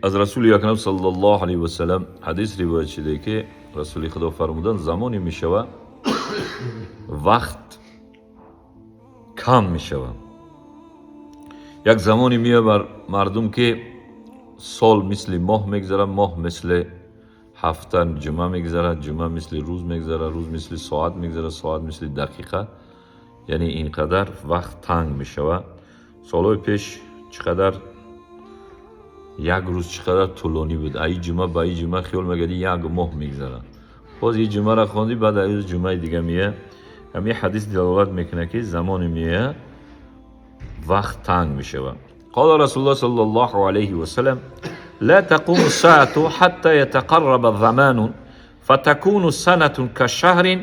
از رسول اکرم صلی الله علیه و سلم حدیث روایت شده که رسول خدا فرمودند زمانی می شود وقت کم می شود. یک زمانی میاد بر مردم که سال مثل ماه میگذره، ماه مثل هفته جمعه میگذره، جمعه مثل روز میگذره، روز مثل ساعت میگذره، ساعت مثل دقیقه. یعنی اینقدر وقت تنگ میشود. سالهای پیش چقدر یک روز چقدر طولانی بود. ای جمعه با ای جمعه خیال میگردی یک ماه میگذره. باز این جمعه را خواندی بعد از جمعه دیگه میه. همین حدیث دلالت میکنه که زمان میه وقت تنگ میشود. قال رسول الله صلی الله علیه و سلم لا تقوم الساعة حتى يتقرب الزمان فتكون السنة كالشهر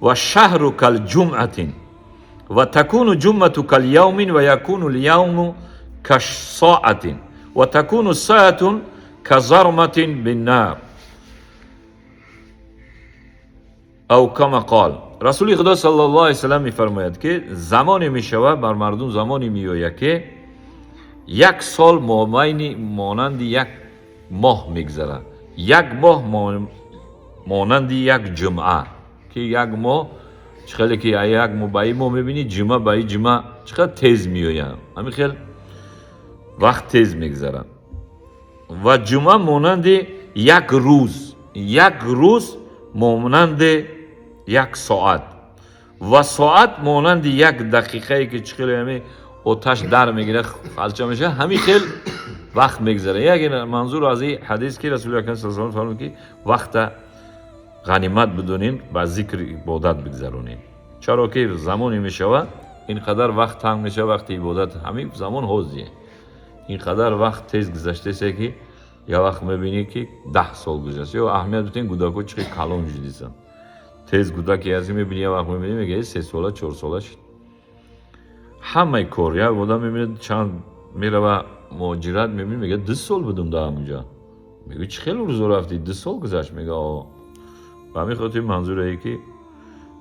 والشهر كالجمعة وتكون جمعة كاليوم ويكون اليوم كالساعة وتكون الساعة كزرمة بالنار او كما قال. رسول خدا صلی الله علیه و سلم میفرماید که زمانی میشود بر مردم زمانی میآید که یک سال مانند یک ماه میگذره، یک ماه مانند یک جمعه. که یک ماه چقدر که یک ماه با این ماه میبینی جمعه با این جمعه چقدر تیز میآید، همین خیلی وقت تیز میگذره. و جمعه مانند یک روز، یک روز مانند یک ساعت و ساعت مانند یک دقیقه که چقدر همین آتش در میگیره خالچه میشه، همین خیلی وقت میگذره. یک منظور از این حدیث که رسول اکرم صلی الله علیه و آله فرمود که وقت غنیمت بدونین با ذکر عبادت بگذرونین. چرا که زمانی میشود اینقدر وقت تنگ میشه، وقت عبادت همین زمان حوزیه. اینقدر وقت تیز گذشته است که یا وقت میبینی که 10 سال گذشته. یا اهمیت بدین کودک‌ها چقدر کلان شدیدن. تیز کودکی از میبینی یا وقت میبینی میگه 3 ساله 4 ساله شد. همه کار یا آدم میبینه چند میره و مهاجرت میبینه میگه 2 سال بودم در اونجا. میگه چه خیلی روز رفتی 2 سال گذشت. میگه و همین خاطر منظور اینه که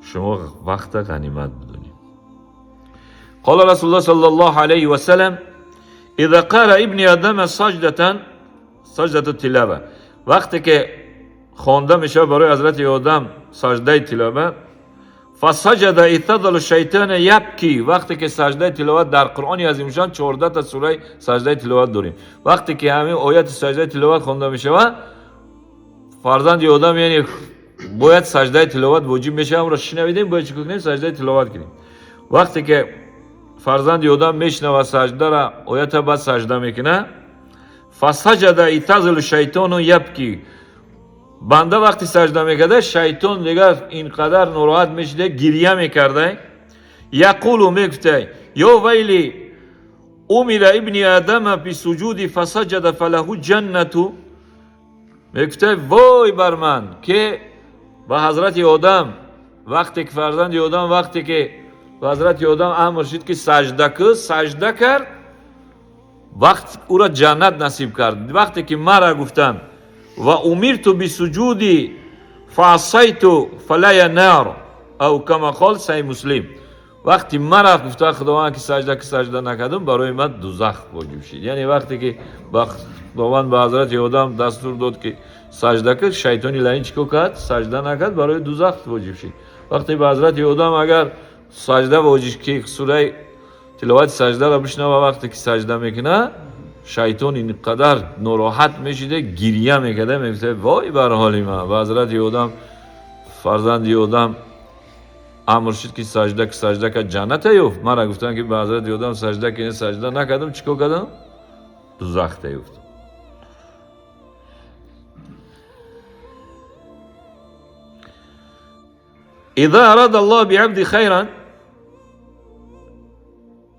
شما وقت غنیمت بدونید. قال رسول الله صلی الله علیه و سلم اذا قال ابن آدم سجدة تلاوه، وقتی که خوانده میشه برای حضرت آدم سجده تلاوت، فسجد اعتدل الشیطان یبکی، وقتی که سجده تلاوت در قرآن عظیم شان 14 تا سوره سجده تلاوت داریم. وقتی که همین آیات سجده تلاوت خوانده میشه فرزند آدم یعنی باید سجده تلاوت واجب میشه، اون را شنویدیم باید چیکار کنیم؟ سجده تلاوت کنیم. وقتی که فرزند آدم میشنوه سجده را آیات بعد سجده میکنه، فسجد اعتدل الشیطان یبکی، بنده وقتی سجده میکرده شیطان دیگر اینقدر ناراحت میشده گریه میکرده. یقول میگفته یا ویلی امر ابن آدم بسجود فسجد فله جنتو، میگفته وای بر من که با حضرت آدم وقتی که فرزند آدم وقتی که با حضرت آدم امر شد که سجده کرد وقت او را جنت نصیب کرد. وقتی که مرا گفتن و امرت بسجودی فعصیت فلی نار او کما قال صحیح مسلم، وقتی مرا گفته خداوند که سجده نکردم برای من دوزخ واجب شد. یعنی وقتی که خداوند به حضرت آدم دستور داد که سجده کرد، شیطانی لعین چیکار کرد؟ سجده نکرد، برای دوزخ واجب شد. وقتی به حضرت آدم اگر سجده واجب که سوره تلاوت سجده را بشنوه وقتی که سجده میکنه شیطان اینقدر ناراحت میشده گریه میکرده، میگه وای بر حال من. و حضرت آدم فرزند آدم امر شد که سجده کرد جنت یافت. مرا گفتن که به حضرت آدم سجده کنی، سجده نکردم، چیکار کردم؟ دوزخ یافت. اذا اراد الله بعبد خيرا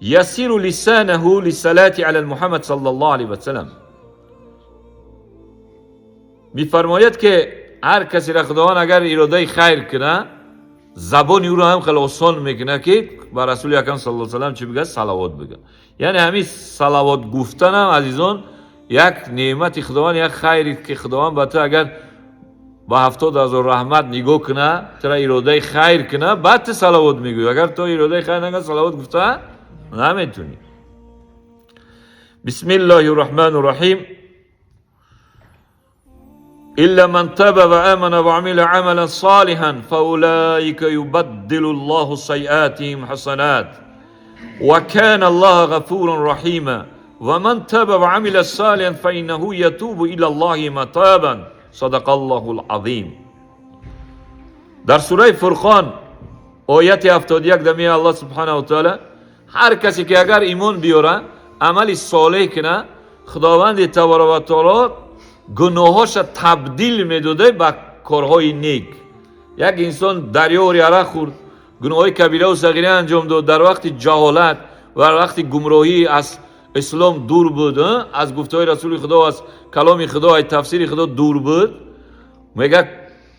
يسير لسانه للصلاة على محمد صلی الله علیه و سلم. میفرماید که هر کسی را خداوند اگر اراده خیر کنه زبان او را هم خیلی آسان میکنه که با رسول اکرم صلی الله علیه و سلم چی بگه؟ صلوات بگه. یعنی همین صلوات گفتن هم عزیزان یک نعمت خداوند، یک خیری که خداوند به تو اگر با 70,000 رحمت نگاه کنه، ترا اراده خیر کنه، بعد تو صلوات میگوی. اگر تو اراده خیر نکنه صلوات گفته نمیتونی. بسم الله الرحمن الرحیم. إلا من تاب وآمن وعمل عملا صالحا فأولئك يبدل الله سيئاتهم حسنات وكان الله غفورا رحيما ومن تاب وعمل صالحا فإنه يتوب إلى الله متابا صدق الله العظيم. در سوره فرقان آیت 71 میگه الله سبحانه و تعالی هر کسی که اگر ایمان بیاره عمل صالح کنه خداوند تبارک و تعالی گناهاش تبدیل میدوده به کارهای نیک. یک انسان دریای عرق خورد، گناههای کبیره و صغیره انجام داد، در وقت جهالت و وقت گمراهی از اسلام دور بود، از گفتهای رسول خدا و از کلام خدا و تفسیر خدا دور بود، میگه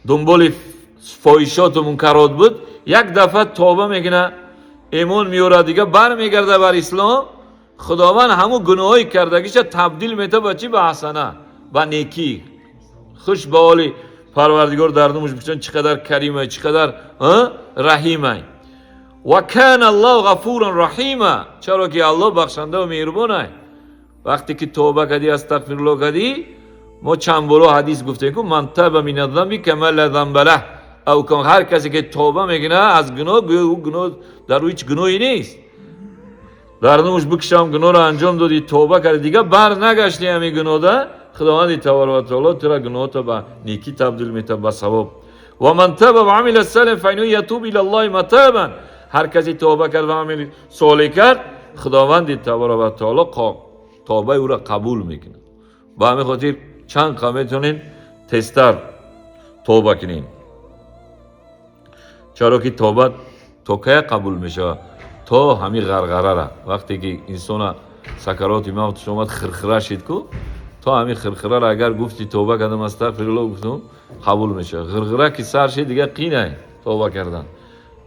دنبال فاحشات و منکرات بود، یک دفعه توبه میکنه، ایمان میاره، دیگه برمیگرده بر اسلام، خداوند همون گناهی کردگیش تبدیل میده به چی؟ به حسنه، به نیکی. خوش به حال پروردگار در نومش بچن چقدر کریمه، چقدر رحیمه. و کان الله غفورا رحیما، چرا که الله بخشنده و مهربانه. وقتی که توبه کردی، استغفرالله کردی، ما چند بار حدیث گفته که من تاب من الذنب کما لا ذنب له، او کن هر کسی که توبه میکنه از گناه، گناه در روی هیچ گناهی نیست، در نوش بکشم گناه را انجام دادی، توبه کردی، دیگه بر نگشتی همین گناه ده، خداوند تبارک و تعالی تو را گناه تا به نیکی تبدیل میته، به ثواب. و من تاب و عمل صالحا فانه یتوب الی الله متابا، هر کسی توبه کرد و عمل صالح کرد خداوند تبارک و تعالی توبه او را قبول میکنه. با همین خاطر چند قدم میتونین تستر توبه کنین، چرا که توبه تو که قبول میشه؟ تو همین غرغره را وقتی که انسان سکرات موت شما خرخره شد کو، تو همین خرخره را اگر گفتی توبه کردم استغفرالله گفتم قبول میشه. غرغره که سر شد دیگه قینه توبه کردن.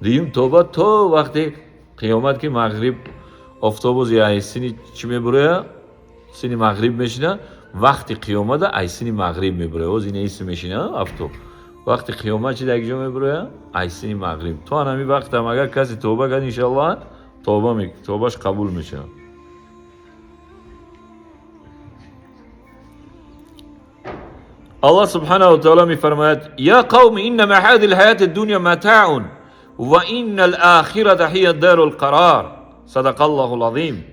دیم توبه تو وقتی قیامت که مغرب آفتاب و زیای سینی چی میبره؟ سینی مغرب میشینه، وقتی قیامت ایسینی مغرب میبره و زینه ایسی میشینه آفتاب، وقتی قیامت چی دیگه جا میبره؟ ایسینی مغرب. تو همین وقت هم اگر کسی توبه کرد انشاءالله توبهش قبول میشه. الله سبحانه و تعالی میفرماید یا قوم انما هذه الحیات الدنیا متاع و ان الاخره هی دار القرار صدق الله العظیم.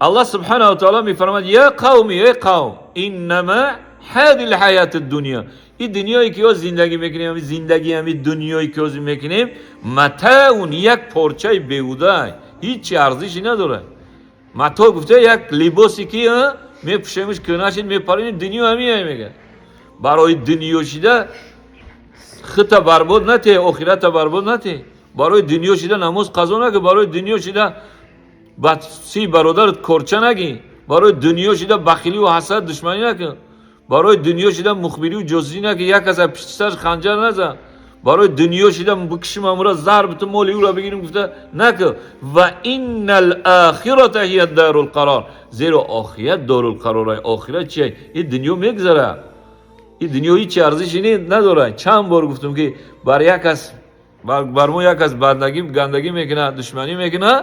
الله سبحانه و تعالی میفرماید یا قوم، ای قوم، انما هذه الحیات الدنیا، این دنیایی که زندگی میکنیم، زندگی همین دنیایی که میکنیم، متاع، یک پارچه بیهوده، هیچ ارزشی نداره. متاع گفته یک لباسی که میپوشیمش کناشید میپریم، دنیا همین میگه. برای دنیا شده خط برباد نته، آخرت برباد نته. برای دنیا شده نماز قضا نکن، برای دنیا شده بعد سی برادرت کورچه نگی، برای دنیا شده بخیلی و حسد دشمنی نکن، برای دنیا شده مخبری و جزئی نکن، یک از پیش سرش خنجر نزن، برای دنیا شده بکشیم امورا ضرب تو مولی او را بگیریم گفته نکن. و ان الاخره هی دار القرار، زیرا آخرت دار القرار. آخرت چیه؟ این دنیا میگذره، این دنیا هیچ ارزشی نداره. چند بار گفتم که بر ما یک از بندگی گندگی میکنه، دشمنی میکنه،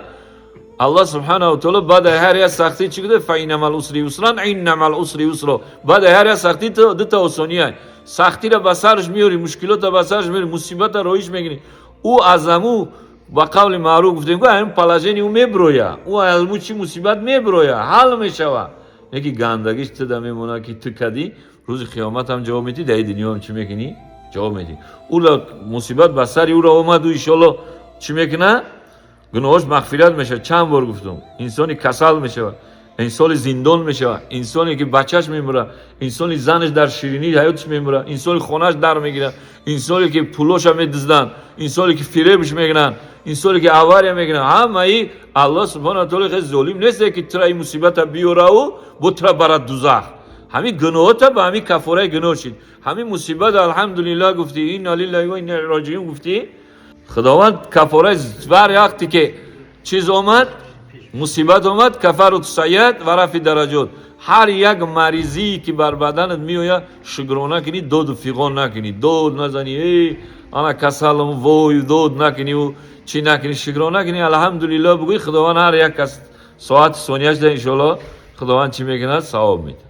الله سبحانه و تعالی بعد هر یک سختی چی گفته؟ فإن مع العسر یسرا، ان مع العسر یسرا. بعد هر یک سختی تو دو تا آسانیه، سختی را به سرش میاری، مشکلات را به سرش میاری، مصیبت را رویش میگیری. او ازمو با قول معروف گفتیم که همین پلاژنی او میبرویه، او علمو چی مصیبت میبرویه، حل میشوه. یکی گندگیش تو میمونه که تو کدی روز قیامت هم جواب میدی، در دنیا هم چی میکنی؟ جواب میدی. او مصیبت به سر او را اومد و ان شاء الله چی میکنه؟ گناهش مغفرت میشه. چند بار گفتم انسانی کسل میشه، انسانی زندان میشه، انسانی که بچهش میمیره، انسانی زنش در شیرینی حیاتش میمیره، انسانی خونهش در میگیره، انسانی که پولوش میدزدن، انسانی که فریبش میگیرن، انسانی که آواری میگیرن، همه ای الله سبحانه و تعالی خیلی ظالم نیست که تو این مصیبت بیاره و بتره برات دوزخ. همین گناهات به همین کفاره گناه شد، همین مصیبت الحمدلله گفتی، اینا لله و اینا الیه راجعون گفتی، خداوند کفاره بر وقتی که چیز اومد، مصیبت اومد، کفارت سیئات و رفع درجات. هر یک مریضی که بر بدنت میوید شکرانه کنی، داد و فیغان نکنی، داد نزنی ای انا کسلم وای، داد نکنی و چی نکنی، شکرانه کنی، الحمدلله بگوی، خداوند هر یک ساعت ثانیه‌اش ده ان شاء الله خداوند چی میکنه؟ ثواب میده.